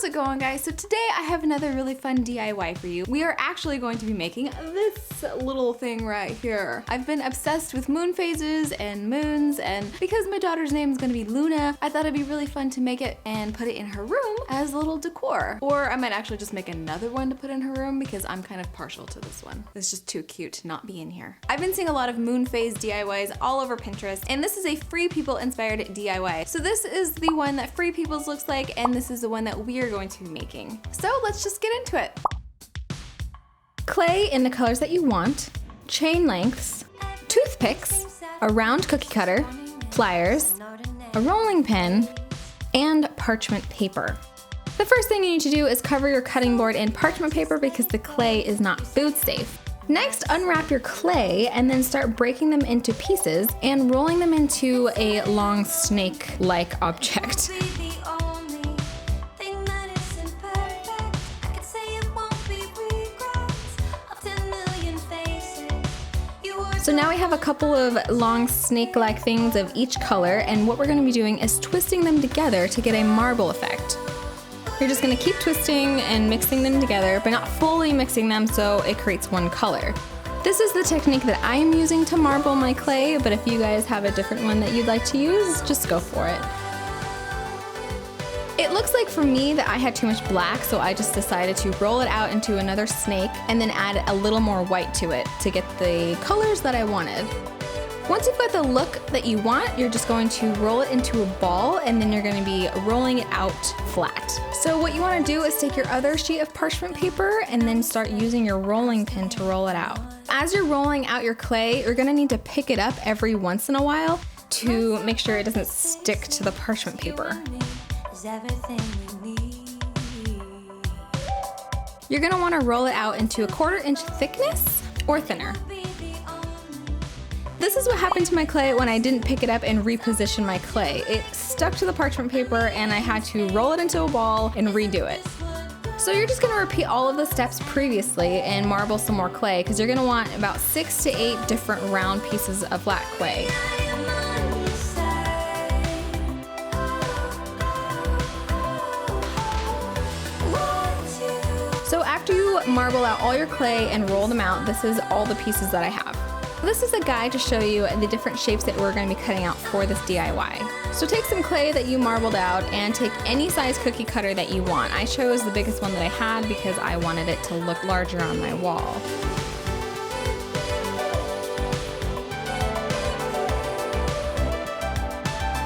How's it going, guys? So today I have another really fun DIY for you. We are actually going to be making this little thing right here. I've been obsessed with moon phases and moons, and because my daughter's name is going to be Luna, I thought it'd be really fun to make it and put it in her room as a little decor. Or I might actually just make another one to put in her room because I'm kind of partial to this one. It's just too cute to not be in here. I've been seeing a lot of moon phase DIYs all over Pinterest, and this is a Free People inspired DIY. So this is the one that Free People's looks like, and this is the one that we are going to be making. So let's just get into it. Clay in the colors that you want, chain lengths, toothpicks, a round cookie cutter, pliers, a rolling pin, and parchment paper. The first thing you need to do is cover your cutting board in parchment paper because the clay is not food safe. Next, unwrap your clay and then start breaking them into pieces and rolling them into a long snake-like object. So now we have a couple of long snake-like things of each color, and what we're going to be doing is twisting them together to get a marble effect. You're just going to keep twisting and mixing them together, but not fully mixing them so it creates one color. This is the technique that I am using to marble my clay, but if you guys have a different one that you'd like to use, just go for it. It looks like for me that I had too much black, so I just decided to roll it out into another snake and then add a little more white to it to get the colors that I wanted. Once you've got the look that you want, you're just going to roll it into a ball and then you're going to be rolling it out flat. So what you want to do is take your other sheet of parchment paper and then start using your rolling pin to roll it out. As you're rolling out your clay, you're going to need to pick it up every once in a while to make sure it doesn't stick to the parchment paper. You're going to want to roll it out into a 1/4 inch thickness or thinner. This is what happened to my clay when I didn't pick it up and reposition my clay. It stuck to the parchment paper and I had to roll it into a ball and redo it. So you're just going to repeat all of the steps previously and marble some more clay because you're going to want about 6 to 8 different round pieces of flat clay. So after you marble out all your clay and roll them out, this is all the pieces that I have. This is a guide to show you the different shapes that we're going to be cutting out for this DIY. So take some clay that you marbled out and take any size cookie cutter that you want. I chose the biggest one that I had because I wanted it to look larger on my wall.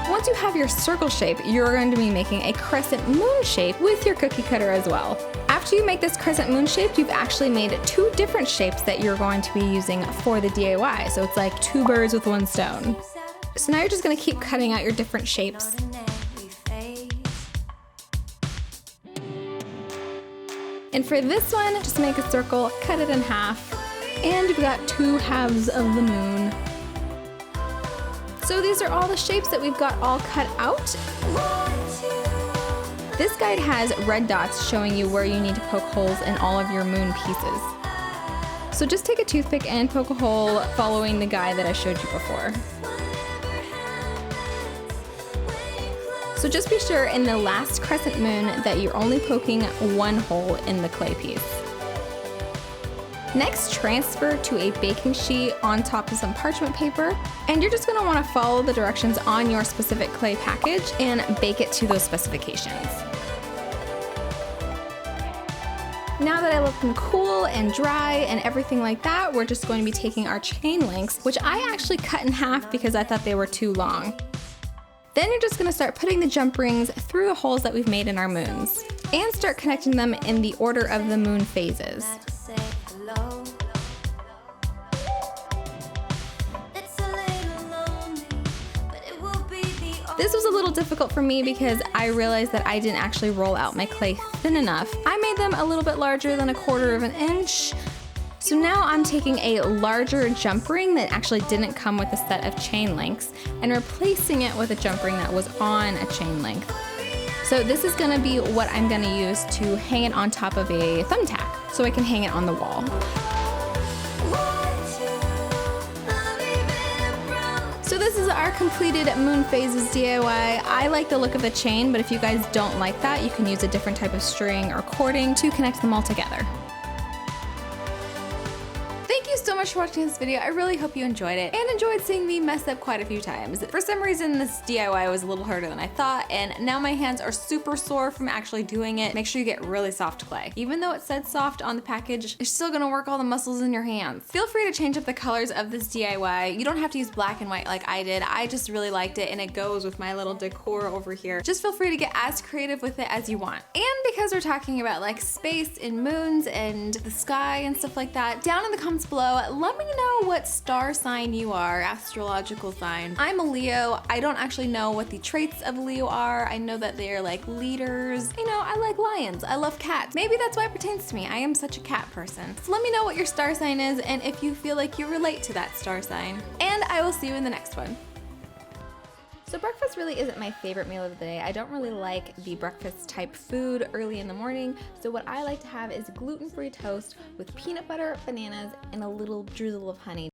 Once you have your circle shape, you're going to be making a crescent moon shape with your cookie cutter as well. After you make this crescent moon shape, you've actually made 2 different shapes that you're going to be using for the DIY. So it's like 2 birds with 1 stone. So now you're just going to keep cutting out your different shapes. And for this one, just make a circle, cut it in half, and you've got 2 halves of the moon. So these are all the shapes that we've got all cut out. This guide has red dots showing you where you need to poke holes in all of your moon pieces. So just take a toothpick and poke a hole following the guide that I showed you before. So just be sure in the last crescent moon that you're only poking 1 hole in the clay piece. Next, transfer to a baking sheet on top of some parchment paper, and you're just going to want to follow the directions on your specific clay package and bake it to those specifications. Now that I let them cool and dry and everything like that, we're just going to be taking our chain links, which I actually cut in half because I thought they were too long. Then you're just going to start putting the jump rings through the holes that we've made in our moons, and start connecting them in the order of the moon phases. This was a little difficult for me because I realized that I didn't actually roll out my clay thin enough. I made them a little bit larger than 1/4 inch. So now I'm taking a larger jump ring that actually didn't come with a set of chain links and replacing it with a jump ring that was on a chain length. So this is going to be what I'm going to use to hang it on top of a thumbtack so I can hang it on the wall. So this is is our completed moon phases DIY. I like the look of the chain, but if you guys don't like that, you can use a different type of string or cording to connect them all together. Thank you so much for watching this video. I really hope you enjoyed it and enjoyed seeing me mess up quite a few times. For some reason, this DIY was a little harder than I thought, and now my hands are super sore from actually doing it. Make sure you get really soft clay. Even though it said soft on the package, you're still gonna work all the muscles in your hands. Feel free to change up the colors of this DIY. You don't have to use black and white like I did. I just really liked it, and it goes with my little decor over here. Just feel free to get as creative with it as you want. And because we're talking about like space and moons and the sky and stuff like that, down in the comments below, let me know what star sign you are, astrological sign. I'm a Leo. I don't actually know what the traits of Leo are. I know that they're like leaders. You know, I like lions. I love cats. Maybe that's why it pertains to me. I am such a cat person. So let me know what your star sign is and if you feel like you relate to that star sign. And I will see you in the next one. So breakfast really isn't my favorite meal of the day. I don't really like the breakfast type food early in the morning. So what I like to have is gluten-free toast with peanut butter, bananas, and a little drizzle of honey.